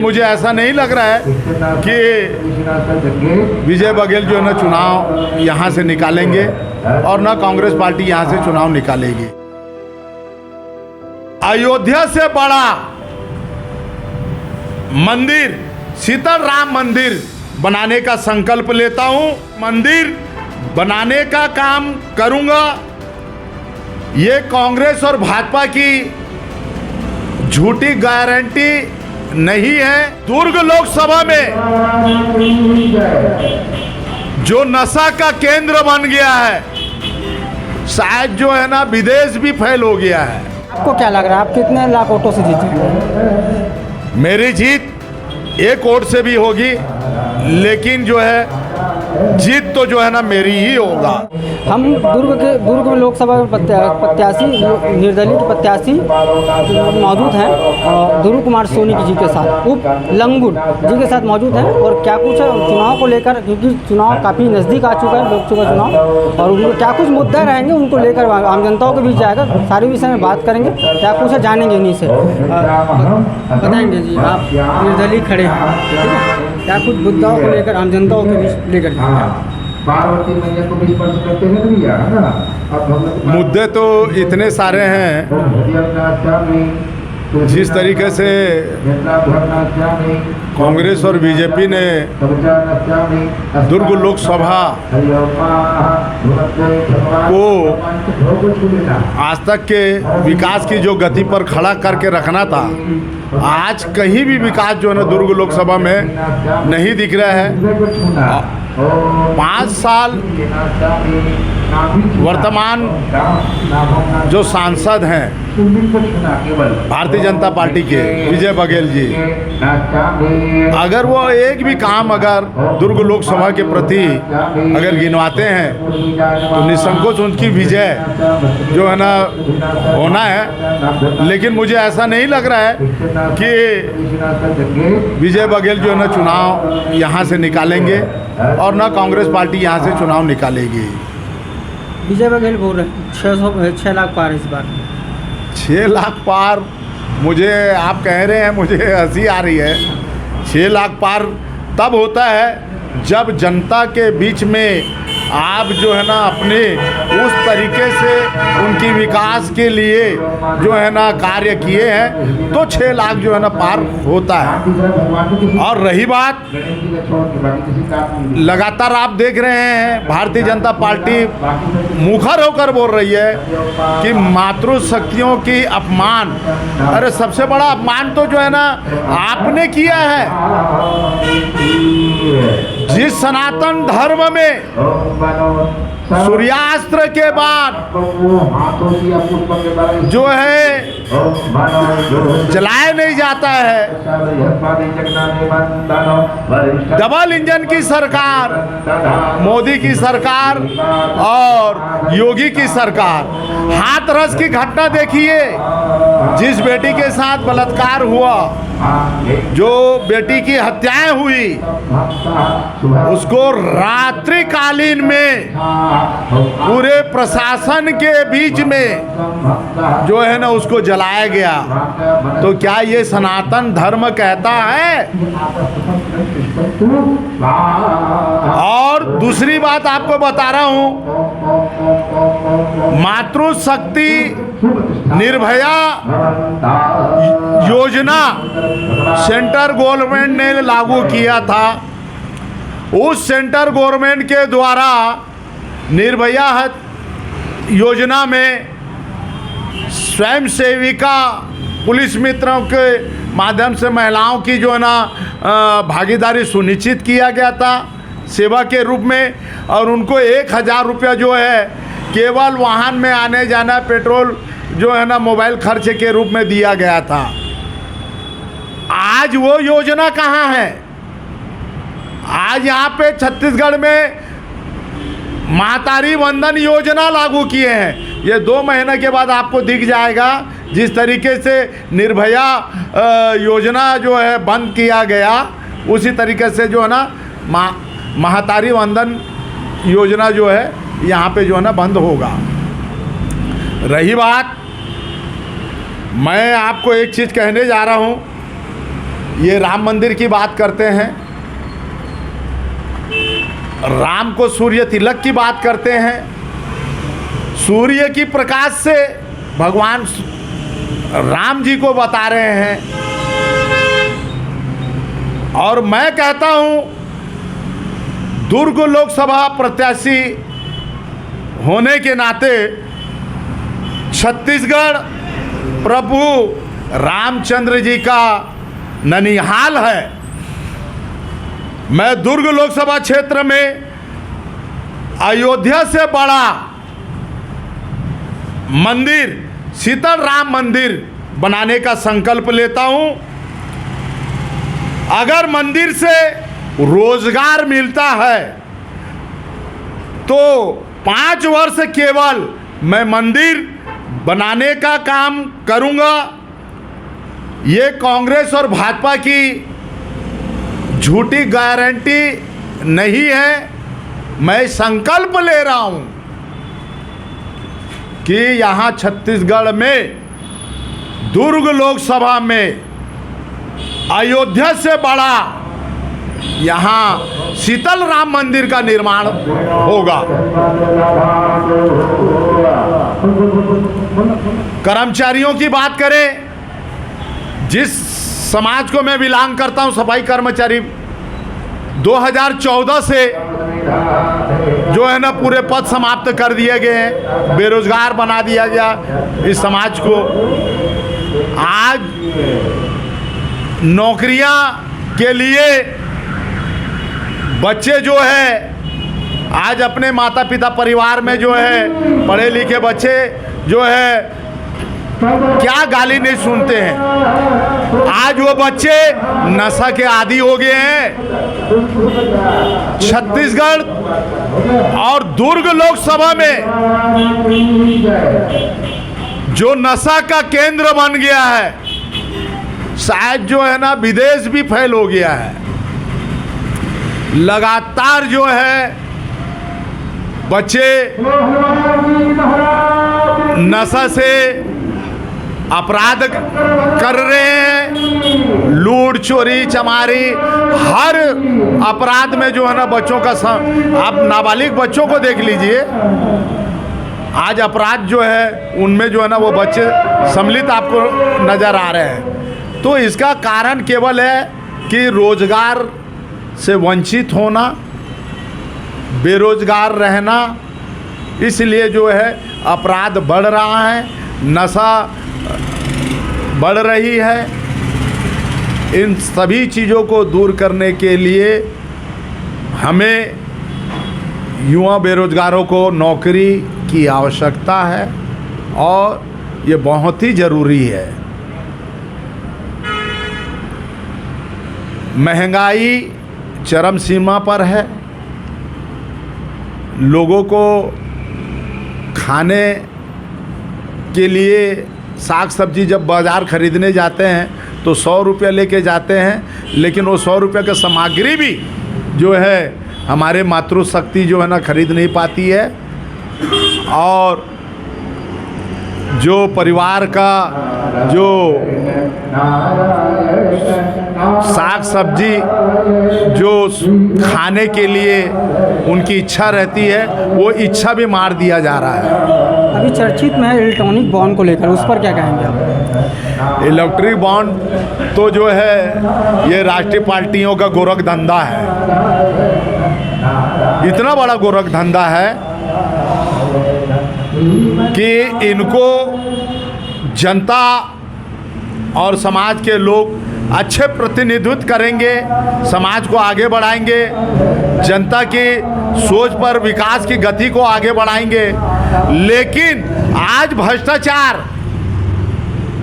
मुझे ऐसा नहीं लग रहा है कि विजय बघेल जो है ना चुनाव यहाँ से निकालेंगे और ना कांग्रेस पार्टी यहाँ से चुनाव निकालेगी। अयोध्या से बड़ा मंदिर शीतल राम मंदिर बनाने का संकल्प लेता हूँ। मंदिर बनाने का काम करूँगा। ये कांग्रेस और भाजपा की झूठी गारंटी नहीं है। दुर्ग लोकसभा में जो नशा का केंद्र बन गया है, शायद जो है ना विदेश भी फैल हो गया है। आपको क्या लग रहा है, आप कितने लाख वोटों से जीते? मेरी जीत एक वोट से भी होगी, लेकिन जो है जीत तो जो है ना मेरी ही होगा। हम दुर्ग में लोकसभा प्रत्याशी निर्दलीय प्रत्याशी मौजूद हैं और ध्रुव कुमार सोनी जी के साथ उप लंगुर जी के साथ मौजूद हैं। और क्या कुछ चुनाव को लेकर, क्योंकि चुनाव काफ़ी नज़दीक आ चुका है, लोकसभा चुनाव, और उनको क्या कुछ मुद्दा रहेंगे उनको लेकर आम जनताओं के बीच जाएगा। सारे विषय में बात करेंगे, क्या कुछ है जानेंगे उन्हीं से। बताएंगे जी, आप निर्दलीय खड़े हैं, ठीक है, क्या कुछ मुद्दाओं को लेकर आम जनताओं के बीच लेकर मुद्दे तो इतने सारे हैं। जिस तरीके से कांग्रेस और बीजेपी ने दुर्ग लोकसभा को आज तक के विकास की जो गति पर खड़ा करके रखना था, आज कहीं भी विकास जो है ना दुर्ग लोकसभा में नहीं दिख रहा है। 5 साल वर्तमान जो सांसद हैं भारतीय जनता पार्टी के विजय बघेल जी, अगर वो एक भी काम अगर दुर्ग लोकसभा के प्रति अगर गिनवाते हैं तो निसंकोच उनकी विजय जो है ना होना है। लेकिन मुझे ऐसा नहीं लग रहा है कि विजय बघेल जो है ना चुनाव यहाँ से निकालेंगे और ना कांग्रेस पार्टी यहाँ से चुनाव निकालेगी। विजय बघेल बोल रहे हैं 6 लाख पार इस बार। 6 लाख पार, मुझे आप कह रहे हैं, मुझे हंसी आ रही है। 6 लाख पार तब होता है जब जनता के बीच में आप जो है ना अपने उस तरीके से उनकी विकास के लिए जो है ना कार्य किए हैं, तो 6 लाख जो है ना पार होता है। और रही बात, लगातार आप देख रहे हैं भारतीय जनता पार्टी मुखर होकर बोल रही है कि मातृशक्तियों की अपमान। अरे सबसे बड़ा अपमान तो जो है ना आपने किया है। जिस सनातन धर्म में सूर्यास्त्र के बाद जो है जलाया नहीं जाता है, डबल इंजन की सरकार, मोदी की सरकार और योगी की सरकार। हाथरस की घटना देखिए, जिस बेटी के साथ बलात्कार हुआ, जो बेटी की हत्याएं हुई, उसको रात्रिकालीन में पूरे प्रशासन के बीच में जो है ना उसको जलाया गया। तो क्या ये सनातन धर्म कहता है? और दूसरी बात आपको बता रहा हूं, मातृशक्ति निर्भया योजना सेंट्रल गवर्नमेंट ने लागू किया था। उस सेंट्रल गवर्नमेंट के द्वारा निर्भया योजना में स्वयं सेविका पुलिस मित्रों के माध्यम से महिलाओं की जो है ना भागीदारी सुनिश्चित किया गया था सेवा के रूप में, और उनको 1000 रुपया जो है केवल वाहन में आने जाना, पेट्रोल जो है ना मोबाइल खर्च के रूप में दिया गया था। आज वो योजना कहाँ है? आज यहाँ पे छत्तीसगढ़ में मातारी वंदन योजना लागू किए हैं। ये 2 महीने के बाद आपको दिख जाएगा। जिस तरीके से निर्भया योजना जो है बंद किया गया, उसी तरीके से जो है ना महातारी वंदन योजना जो है यहाँ पे जो है ना बंद होगा। रही बात, मैं आपको एक चीज़ कहने जा रहा हूँ, ये राम मंदिर की बात करते हैं, राम को सूर्य तिलक की बात करते हैं, सूर्य की प्रकाश से भगवान राम जी को बता रहे हैं। और मैं कहता हूं दुर्ग लोकसभा प्रत्याशी होने के नाते छत्तीसगढ़ प्रभु रामचंद्र जी का ननिहाल है। मैं दुर्ग लोकसभा क्षेत्र में अयोध्या से बड़ा मंदिर शीतल राम मंदिर बनाने का संकल्प लेता हूं। अगर मंदिर से रोजगार मिलता है तो 5 वर्ष केवल मैं मंदिर बनाने का काम करूंगा। ये कांग्रेस और भाजपा की झूठी गारंटी नहीं है। मैं संकल्प ले रहा हूं कि यहाँ छत्तीसगढ़ में दुर्ग लोकसभा में अयोध्या से बड़ा यहाँ शीतल राम मंदिर का निर्माण होगा। कर्मचारियों की बात करें, जिस समाज को मैं बिलोंग करता हूं, सफाई कर्मचारी, 2014 से जो है ना पूरे पद समाप्त कर दिए गए हैं, बेरोजगार बना दिया गया इस समाज को। आज नौकरियां के लिए बच्चे जो है आज अपने माता पिता परिवार में जो है पढ़े लिखे बच्चे जो है क्या गाली नहीं सुनते हैं। आज वो बच्चे नशा के आदी हो गए हैं। छत्तीसगढ़ और दुर्ग लोकसभा में जो नशा का केंद्र बन गया है, शायद जो है ना विदेश भी फैल हो गया है। लगातार जो है बच्चे नशा से अपराध कर रहे हैं, लूट चोरी चमारी हर अपराध में जो है ना बच्चों का आप नाबालिग बच्चों को देख लीजिए, आज अपराध जो है उनमें जो है ना वो बच्चे सम्मिलित आपको नज़र आ रहे हैं। तो इसका कारण केवल है कि रोजगार से वंचित होना, बेरोजगार रहना, इसलिए जो है अपराध बढ़ रहा है, नशा बढ़ रही है। इन सभी चीज़ों को दूर करने के लिए हमें युवा बेरोजगारों को नौकरी की आवश्यकता है और ये बहुत ही ज़रूरी है। महंगाई चरम सीमा पर है। लोगों को खाने के लिए साग सब्जी जब बाज़ार ख़रीदने जाते हैं तो 100 रुपया लेके जाते हैं, लेकिन वो 100 रुपये का सामग्री भी जो है हमारे मातृशक्ति जो है ना खरीद नहीं पाती है। और जो परिवार का जो साग सब्जी जो खाने के लिए उनकी इच्छा रहती है, वो इच्छा भी मार दिया जा रहा है। अभी चर्चित में इलेक्ट्रॉनिक बॉन्ड को लेकर, उस पर क्या कहेंगे आप? इलेक्ट्रिक बॉन्ड तो जो है ये राष्ट्रीय पार्टियों का गोरख धंधा है। इतना बड़ा गोरख धंधा है कि इनको जनता और समाज के लोग अच्छे प्रतिनिधित्व करेंगे, समाज को आगे बढ़ाएंगे, जनता की सोच पर विकास की गति को आगे बढ़ाएंगे। लेकिन आज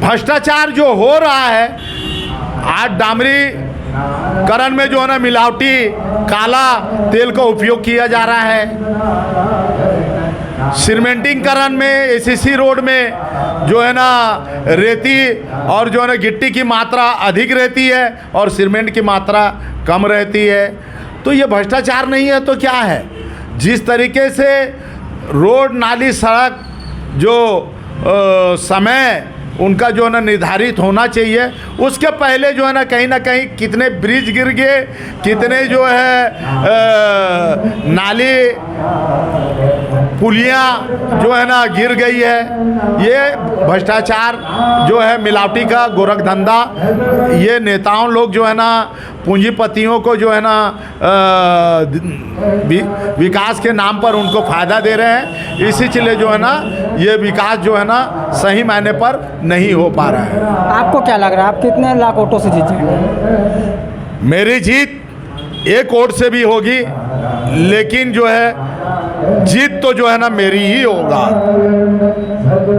भ्रष्टाचार जो हो रहा है, आज डामरीकरण में जो है ना मिलावटी काला तेल का उपयोग किया जा रहा है। सीमेंटिंगकरण में एसीसी रोड में जो है ना रेती और जो है ना गिट्टी की मात्रा अधिक रहती है और सीमेंट की मात्रा कम रहती है। तो ये भ्रष्टाचार नहीं है तो क्या है? जिस तरीके से रोड नाली सड़क जो समय उनका जो है ना निर्धारित होना चाहिए। उसके पहले जो है ना कहीं कितने ब्रिज गिर गए, कितने जो है नाली पुलियाँ जो है ना गिर गई है। ये भ्रष्टाचार जो है, मिलावटी का गोरखधंधा, ये नेताओं लोग जो है ना पूंजीपतियों को जो है ना विकास के नाम पर उनको फ़ायदा दे रहे हैं। इसी चले जो है ना ये विकास जो है ना सही मायने पर नहीं हो पा रहा है। आपको क्या लग रहा है, आप कितने लाख वोटों से जीतेंगे? मेरी जीत 1 वोट से भी होगी, लेकिन जो है जीत तो जो है ना मेरी ही होगा।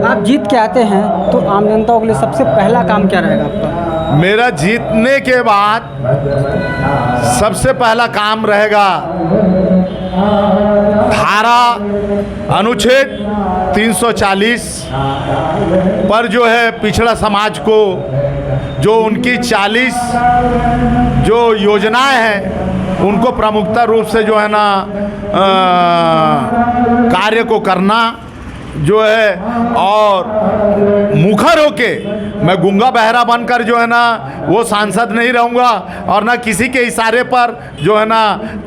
आप जीत के आते हैं तो आम जनता के लिए सबसे पहला काम क्या रहेगा आपका? मेरा जीतने के बाद सबसे पहला काम रहेगा धारा अनुच्छेद 340 पर जो है पिछड़ा समाज को जो उनकी 40 जो योजनाएं हैं उनको प्रमुखता रूप से जो है ना कार्य को करना जो है, और मुखर होके मैं गूंगा बहरा बनकर जो है ना वो सांसद नहीं रहूँगा और ना किसी के इशारे पर जो है ना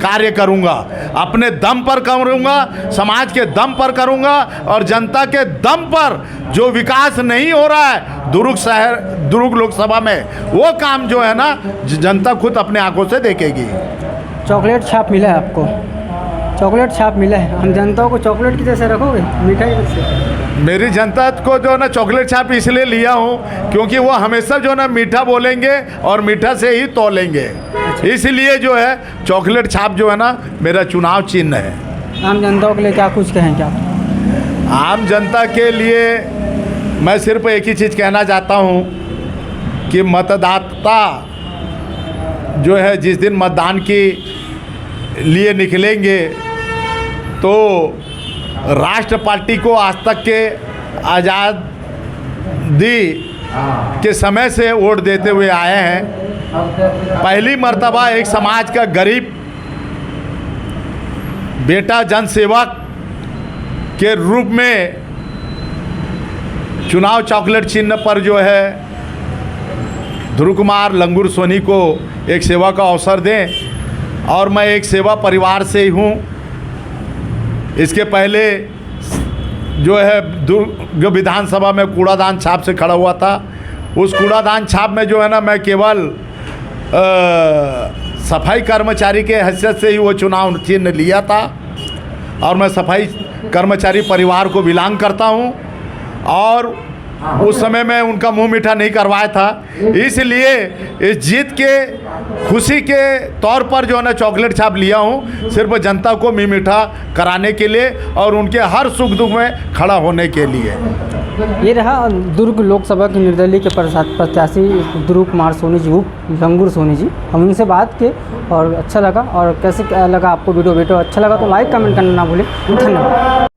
कार्य करूँगा। अपने दम पर करूँगा, समाज के दम पर करूँगा, और जनता के दम पर जो विकास नहीं हो रहा है दुर्ग लोकसभा में, वो काम जो है ना जनता खुद अपने आंखों से देखेगी। चॉकलेट छाप मिला है आपको, चॉकलेट छाप मिला है, हम जनता को चॉकलेट की जैसे रखोगे, मिठाई से? मेरी जनता को जो है ना चॉकलेट छाप इसलिए लिया हूँ क्योंकि वो हमेशा जो है ना मीठा बोलेंगे और मीठा से ही तोलेंगे, इसलिए जो है चॉकलेट छाप जो है ना मेरा चुनाव चिन्ह है। आम जनता के लिए क्या कुछ कहें क्या? आम जनता के लिए मैं सिर्फ एक ही चीज़ कहना चाहता हूँ कि मतदाता जो है जिस दिन मतदान के लिए निकलेंगे तो राष्ट्र पार्टी को आज तक के आज़ादी के समय से वोट देते हुए आए हैं। पहली मर्तबा एक समाज का गरीब बेटा जनसेवक के रूप में चुनाव चॉकलेट चिन्ह पर जो है ध्रुव कुमार लंगूर सोनी को एक सेवा का अवसर दें, और मैं एक सेवा परिवार से ही हूँ। इसके पहले जो है दुर्ग विधानसभा में कूड़ादान छाप से खड़ा हुआ था। उस कूड़ादान छाप में जो है ना मैं केवल सफाई कर्मचारी के हैसियत से ही वो चुनाव चिन्ह लिया था, और मैं सफाई कर्मचारी परिवार को बिलोंग करता हूँ, और उस समय में उनका मुंह मीठा नहीं करवाया था। इसलिए इस जीत के खुशी के तौर पर जो है ना चॉकलेट छाप लिया हूँ, सिर्फ जनता को मुंह मीठा कराने के लिए और उनके हर सुख दुख में खड़ा होने के लिए। ये रहा दुर्ग लोकसभा के निर्दलीय के प्रत्याशी ध्रुव कुमार सोनी जी, उप लंगूर सोनी जी। हम उनसे बात किए और अच्छा लगा। और कैसे लगा आपको वीडियो अच्छा लगा तो लाइक कमेंट करना ना भूलें। धन्यवाद।